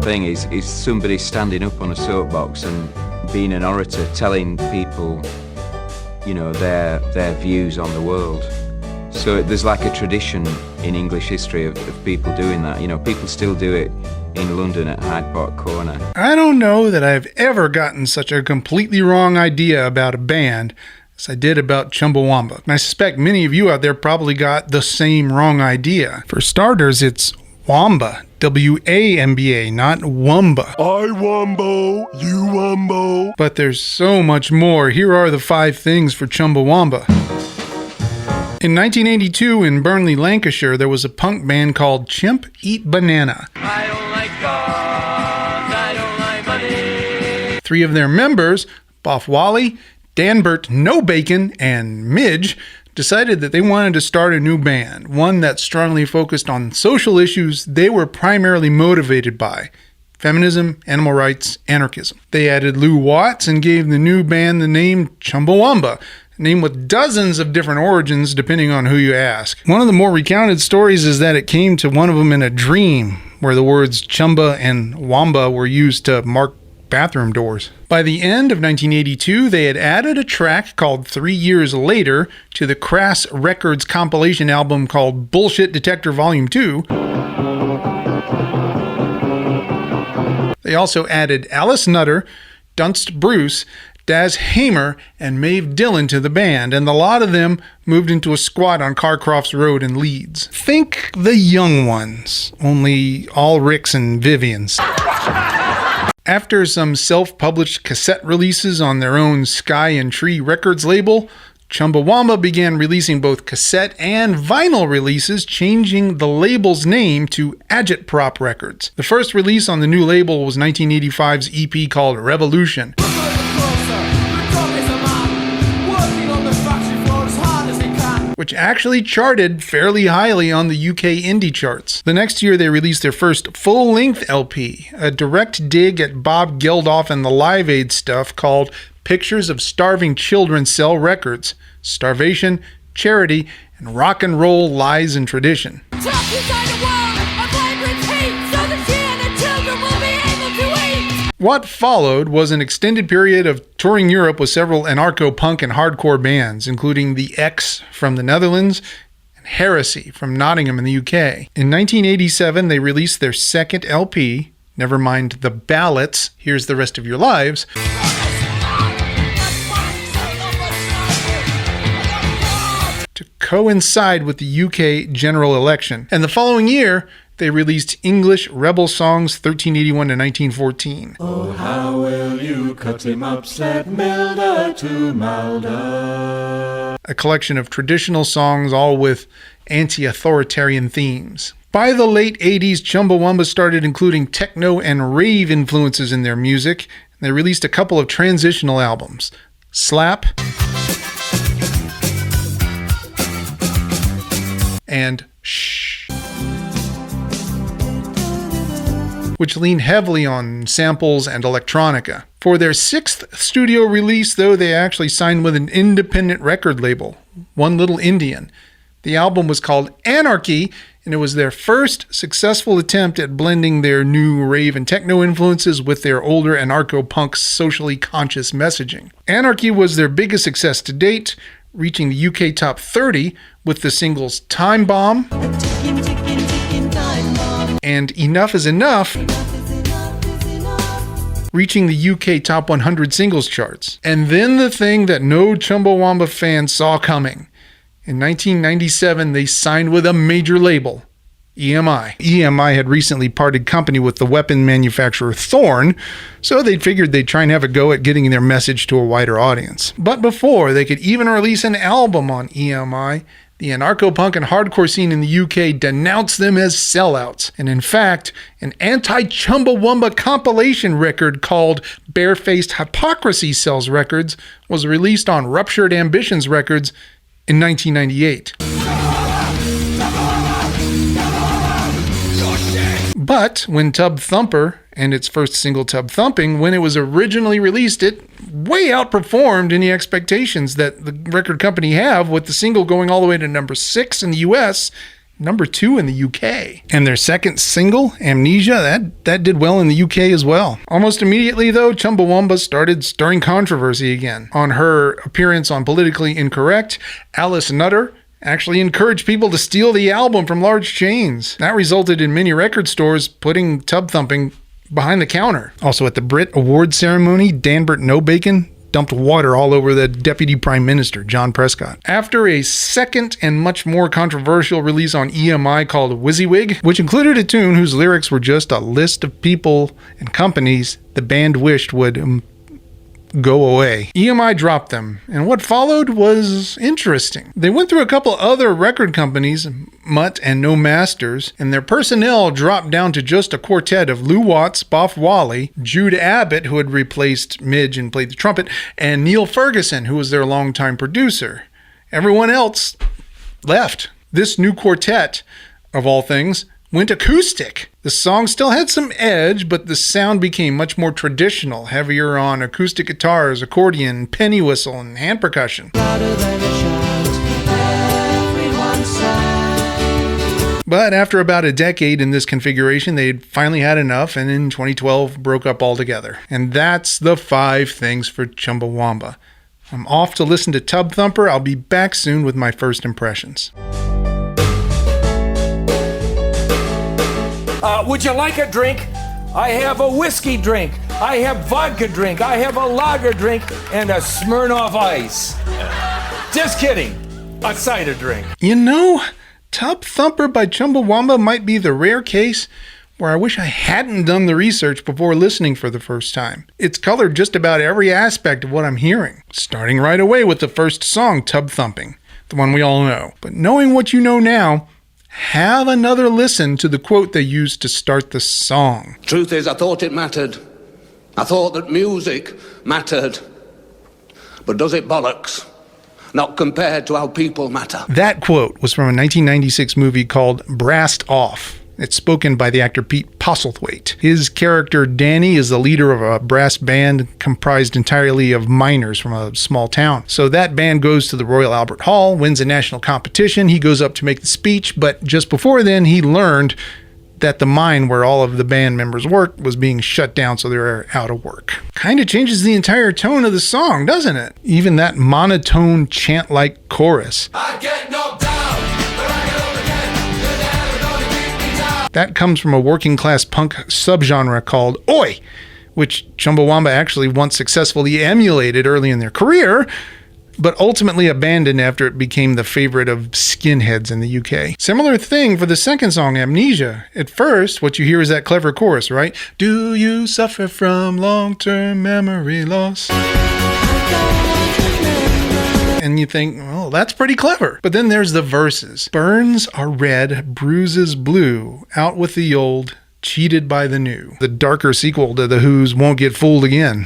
thing is somebody standing up on a soapbox and being an orator, telling people, you know, their views on the world. So there's like a tradition in English history of people doing that. You know, people still do it in London at Hyde Park Corner. I don't know that I've ever gotten such a completely wrong idea about a band as I did about Chumbawamba. And I suspect many of you out there probably got the same wrong idea. For starters, it's Wamba. W-A-M-B-A, not Wumba. I wumbo, you wumbo. But there's so much more. Here are the 5 things for Chumbawamba. In 1982, in Burnley, Lancashire, there was a punk band called Chimp Eat Banana. I don't like dogs, I don't like money. 3 of their members, Boff Wally, Danbert No Bacon, and Midge, decided that they wanted to start a new band, one that strongly focused on social issues they were primarily motivated by: feminism, animal rights, anarchism. They added Lou Watts and gave the new band the name Chumbawamba, a name with dozens of different origins depending on who you ask. One of the more recounted stories is that it came to one of them in a dream, where the words Chumba and Wamba were used to mark bathroom doors. By the end of 1982, they had added a track called 3 Years Later to the Crass Records compilation album called Bullshit Detector Volume 2. They also added Alice Nutter, Dunst Bruce, Daz Hamer, and Maeve Dillon to the band, and the lot of them moved into a squat on Carcrofts Road in Leeds. Think the Young Ones, only all Ricks and Vivians. After some self-published cassette releases on their own Sky and Tree Records label, Chumbawamba began releasing both cassette and vinyl releases, changing the label's name to Agitprop Records. The first release on the new label was 1985's EP called Revolution, which actually charted fairly highly on the UK indie charts. The next year, they released their first full-length LP, a direct dig at Bob Geldof and the Live Aid stuff called Pictures of Starving Children Sell Records, Starvation, Charity, and Rock and Roll Lies and Tradition. What followed was an extended period of touring Europe with several anarcho-punk and hardcore bands, including The X from the Netherlands and Heresy from Nottingham in the UK. In 1987, they released their second LP, never mind the Ballots, Here's the Rest of Your Lives, to coincide with the UK general election. And the following year, they released English Rebel Songs 1381 to 1914. Oh, how will you cut him up, said Milder to Malder. A collection of traditional songs, all with anti-authoritarian themes. By the late 80s, Chumbawamba started including techno and rave influences in their music. They released a couple of transitional albums, Slap and Shh, which lean heavily on samples and electronica. For their 6th studio release, though, they actually signed with an independent record label, One Little Indian. The album was called Anarchy, and it was their first successful attempt at blending their new rave and techno influences with their older anarcho-punk socially conscious messaging. Anarchy was their biggest success to date, reaching the UK top 30 with the singles Time Bomb and Enough is Enough, reaching the UK top 100 singles charts. And then the thing that no Chumbawamba fan saw coming. In 1997, they signed with a major label, EMI. EMI had recently parted company with the weapon manufacturer Thorn, so they figured they'd try and have a go at getting their message to a wider audience. But before they could even release an album on EMI, the anarcho-punk and hardcore scene in the UK denounced them as sellouts. And in fact, an anti-Chumbawamba compilation record called Barefaced Hypocrisy Sells Records was released on Ruptured Ambitions Records in 1998. But when Tubthumper and its first single Tub Thumping, when it was originally released, it way outperformed any expectations that the record company have, with the single going all the way to number 6 in the US number 2 in the UK. And their second single, Amnesia, that did well in the UK as well. Almost immediately, though, Chumbawamba started stirring controversy again. On her appearance on Politically Incorrect, Alice Nutter actually encouraged people to steal the album from large chains. That resulted in many record stores putting Tubthumping behind the counter. Also at the Brit Award ceremony, Danbert No Bacon dumped water all over the Deputy Prime Minister, John Prescott. After a second and much more controversial release on EMI called WYSIWYG, which included a tune whose lyrics were just a list of people and companies the band wished would go away, EMI dropped them, and what followed was interesting. They went through a couple other record companies, Mutt and No Masters, and their personnel dropped down to just a quartet of Lou Watts, Boff Wally, Jude Abbott, who had replaced Midge and played the trumpet, and Neil Ferguson, who was their longtime producer. Everyone else left. This new quartet, of all things, went acoustic. The song still had some edge, but the sound became much more traditional, heavier on acoustic guitars, accordion, penny whistle, and hand percussion. But after about a decade in this configuration, they'd finally had enough, and in 2012 broke up altogether. And that's the 5 things for Chumbawamba. I'm off to listen to Tubthumper. I'll be back soon with my first impressions. Would you like a drink? I have a whiskey drink. I have vodka drink. I have a lager drink and a Smirnoff Ice. Just kidding. A cider drink. You know, Tubthumper by Chumbawamba might be the rare case where I wish I hadn't done the research before listening for the first time. It's colored just about every aspect of what I'm hearing, starting right away with the first song, Tubthumping, the one we all know. But knowing what you know now, have another listen to the quote they used to start the song. Truth is, I thought it mattered. I thought that music mattered. But does it bollocks? Not compared to how people matter. That quote was from a 1996 movie called Brassed Off. It's spoken by the actor Pete Postlethwaite. His character Danny is the leader of a brass band comprised entirely of miners from a small town. So that band goes to the Royal Albert Hall, wins a national competition. He goes up to make the speech, but just before then he learned that the mine where all of the band members worked was being shut down, so they're out of work. Kind of changes the entire tone of the song, doesn't it? Even that monotone chant-like chorus. I get knocked down, but I get up again. You're never gonna keep me down. That comes from a working-class punk subgenre called Oi, which Chumbawamba actually once successfully emulated early in their career, but ultimately abandoned after it became the favorite of skinheads in the UK. Similar thing for the second song, Amnesia. At first, what you hear is that clever chorus, right? Do you suffer from long-term memory loss? And you think, well, that's pretty clever. But then there's the verses. Burns are red, bruises blue, out with the old, cheated by the new. The darker sequel to The Who's Won't Get Fooled Again.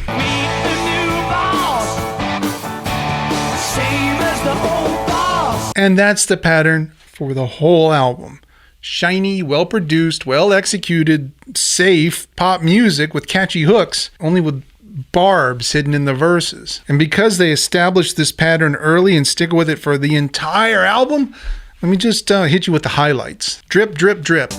And that's the pattern for the whole album. Shiny, well-produced, well-executed, safe pop music with catchy hooks, only with barbs hidden in the verses. And because they established this pattern early and stick with it for the entire album, let me just hit you with the highlights. Drip, drip, drip.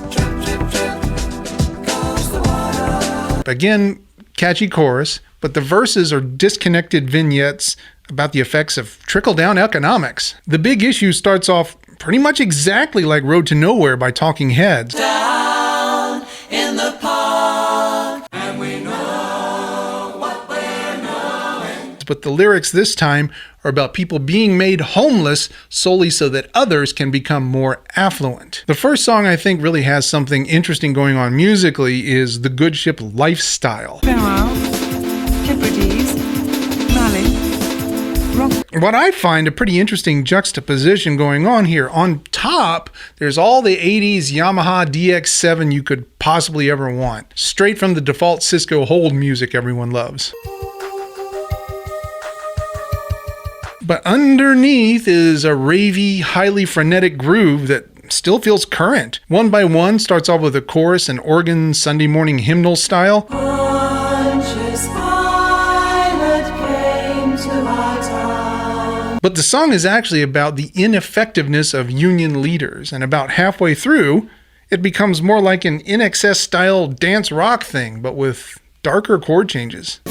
Again, catchy chorus, but the verses are disconnected vignettes about the effects of trickle-down economics. The big issue starts off pretty much exactly like Road to Nowhere by Talking Heads. Down in the park, and we know what we're knowing. But the lyrics this time are about people being made homeless solely so that others can become more affluent. The first song I think really has something interesting going on musically is The Good Ship Lifestyle. Farewell, Hebrides, Mali. What I find a pretty interesting juxtaposition going on here. On top, there's all the 80s Yamaha DX7 you could possibly ever want. Straight from the default Cisco hold music everyone loves. But underneath is a ravey, highly frenetic groove that still feels current. One by One starts off with a chorus and organ Sunday morning hymnal style. Pontius Pilate came to our town. But the song is actually about the ineffectiveness of union leaders, and about halfway through, it becomes more like an INXS style dance rock thing, but with darker chord changes.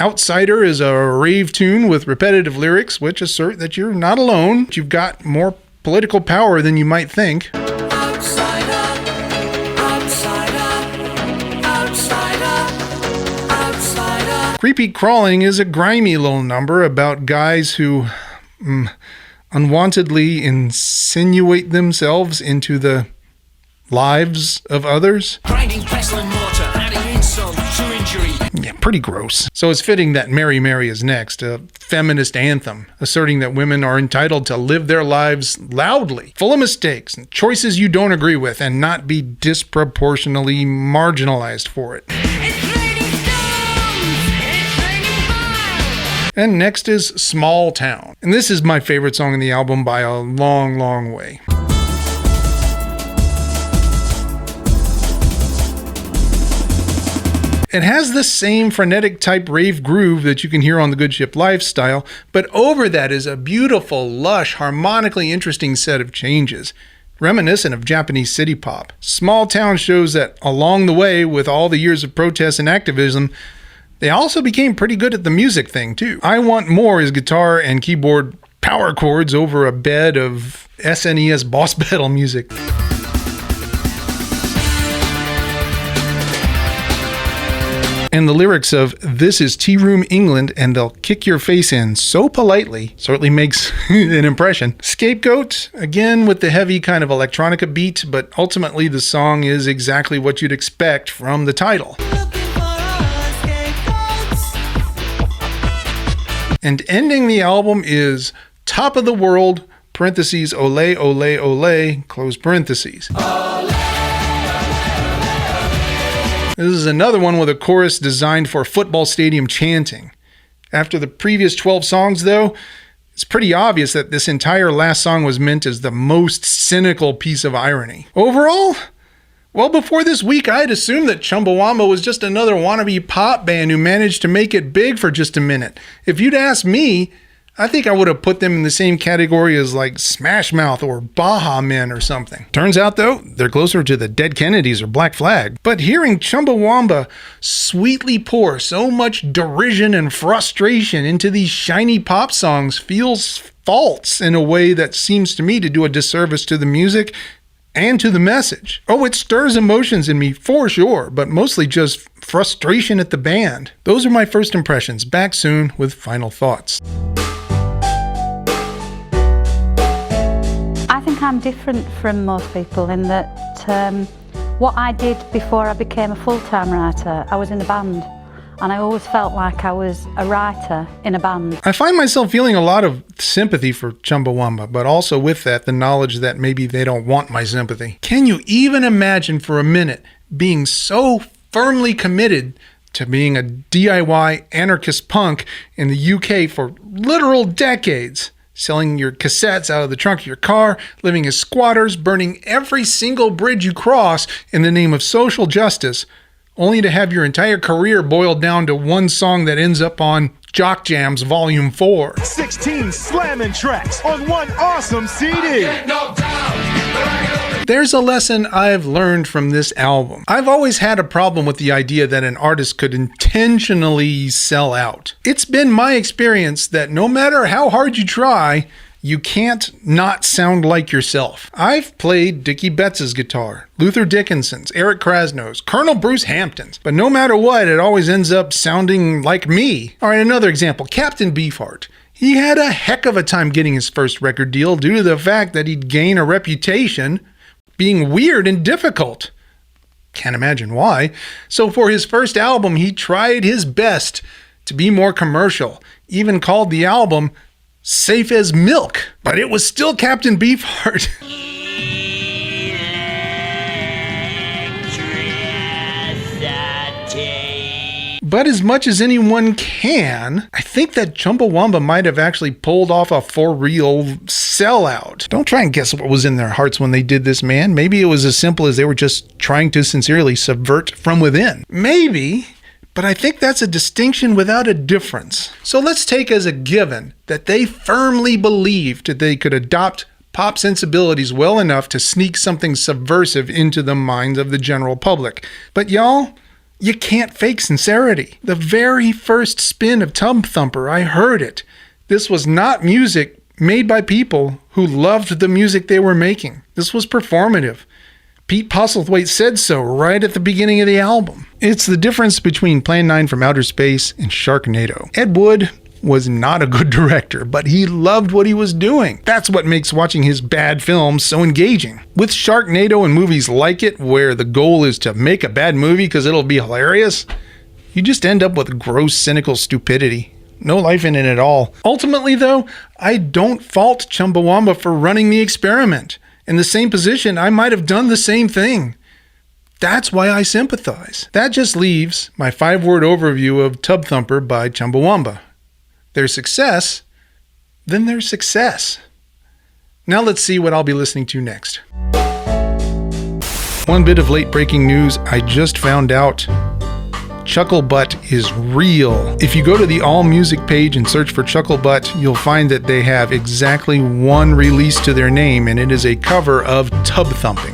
Outsider is a rave tune with repetitive lyrics which assert that you're not alone, that you've got more political power than you might think. Creepy Crawling is a grimy little number about guys who unwantedly insinuate themselves into the lives of others. Grinding pestle and mortar, adding insult to injury. Yeah, pretty gross. So it's fitting that Mary Mary is next, a feminist anthem, asserting that women are entitled to live their lives loudly, full of mistakes and choices you don't agree with, and not be disproportionately marginalized for it. And next is Small Town. And this is my favorite song in the album by a long, long way. It has the same frenetic type rave groove that you can hear on The Good Ship Lifestyle, but over that is a beautiful, lush, harmonically interesting set of changes, reminiscent of Japanese city pop. Small Town shows that along the way, with all the years of protest and activism, they also became pretty good at the music thing too. I Want More is guitar and keyboard power chords over a bed of SNES boss battle music. And the lyrics of "This is Tea Room England and they'll kick your face in" so politely certainly makes an impression. Scapegoat, again with the heavy kind of electronica beat, but ultimately the song is exactly what you'd expect from the title. And ending the album is Top of the World, parentheses, ole, ole, ole, close parentheses. This is another one with a chorus designed for football stadium chanting. After the previous 12 songs, though, it's pretty obvious that this entire last song was meant as the most cynical piece of irony. Overall, well, before this week, I'd assumed that Chumbawamba was just another wannabe pop band who managed to make it big for just a minute. If you'd asked me, I think I would have put them in the same category as like Smash Mouth or Baha Men or something. Turns out, though, they're closer to the Dead Kennedys or Black Flag. But hearing Chumbawamba sweetly pour so much derision and frustration into these shiny pop songs feels false in a way that seems to me to do a disservice to the music and to the message. Oh, it stirs emotions in me for sure, but mostly just frustration at the band. Those are my first impressions. Back soon with final thoughts. I think I'm different from most people in that what I did before I became a full-time writer, I was in a band. And I always felt like I was a writer in a band. I find myself feeling a lot of sympathy for Chumbawamba, but also with that, the knowledge that maybe they don't want my sympathy. Can you even imagine for a minute being so firmly committed to being a DIY anarchist punk in the UK for literal decades? Selling your cassettes out of the trunk of your car, living as squatters, burning every single bridge you cross in the name of social justice, only to have your entire career boiled down to one song that ends up on Jock Jams Volume 4. 16 slamming tracks on one awesome CD. There's a lesson I've learned from this album. I've always had a problem with the idea that an artist could intentionally sell out. It's been my experience that no matter how hard you try, you can't not sound like yourself. I've played Dickie Betts' guitar, Luther Dickinson's, Eric Krasno's, Colonel Bruce Hampton's, but no matter what, it always ends up sounding like me. All right, another example, Captain Beefheart. He had a heck of a time getting his first record deal due to the fact that he'd gained a reputation being weird and difficult. Can't imagine why. So for his first album, he tried his best to be more commercial, even called the album Safe as Milk, but it was still Captain Beefheart. But as much as anyone can, I think that Chumbawamba might have actually pulled off a for real sellout. Don't try and guess what was in their hearts when they did this, man. Maybe it was as simple as they were just trying to sincerely subvert from within. Maybe, but I think that's a distinction without a difference. So let's take as a given that they firmly believed that they could adopt pop sensibilities well enough to sneak something subversive into the minds of the general public. But y'all, you can't fake sincerity. The very first spin of Tubthumper, I heard it. This was not music made by people who loved the music they were making. This was performative. Pete Postlethwaite said so right at the beginning of the album. It's the difference between Plan 9 from Outer Space and Sharknado. Ed Wood was not a good director, but he loved what he was doing. That's what makes watching his bad films so engaging. With Sharknado and movies like it, where the goal is to make a bad movie because it'll be hilarious, you just end up with gross, cynical stupidity. No life in it at all. Ultimately, though, I don't fault Chumbawamba for running the experiment. In the same position, I might have done the same thing. That's why I sympathize. That just leaves my 5-word overview of Tubthumper by Chumbawamba. There's success, then there's success. Now let's see what I'll be listening to next. One bit of late breaking news, I just found out Chucklebutt is real. If you go to the All Music page and search for Chucklebutt, you'll find that they have exactly one release to their name, and it is a cover of Tub Thumping.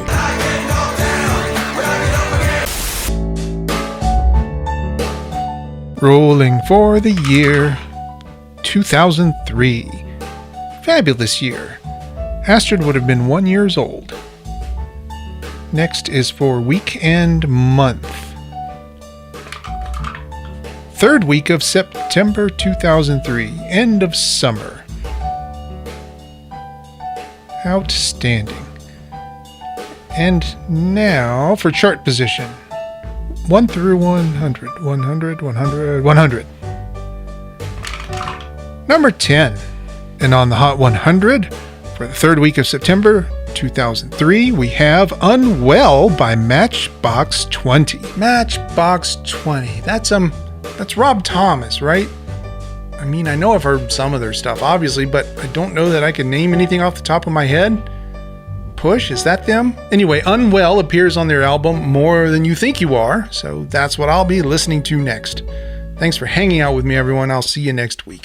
Rolling for the year 2003. Fabulous year. Astrid would have been 1 year old. Next is for week and month. 3rd week of September 2003. End of summer. Outstanding. And now for chart position. 1 through 100. 100, 100, 100. Number 10. And on the Hot 100, for the 3rd week of September 2003, we have Unwell by Matchbox 20. Matchbox 20. That's Rob Thomas, right? I mean, I know I've heard some of their stuff, obviously, but I don't know that I can name anything off the top of my head. Push, is that them? Anyway, Unwell appears on their album More Than You Think You Are, so that's what I'll be listening to next. Thanks for hanging out with me, everyone. I'll see you next week.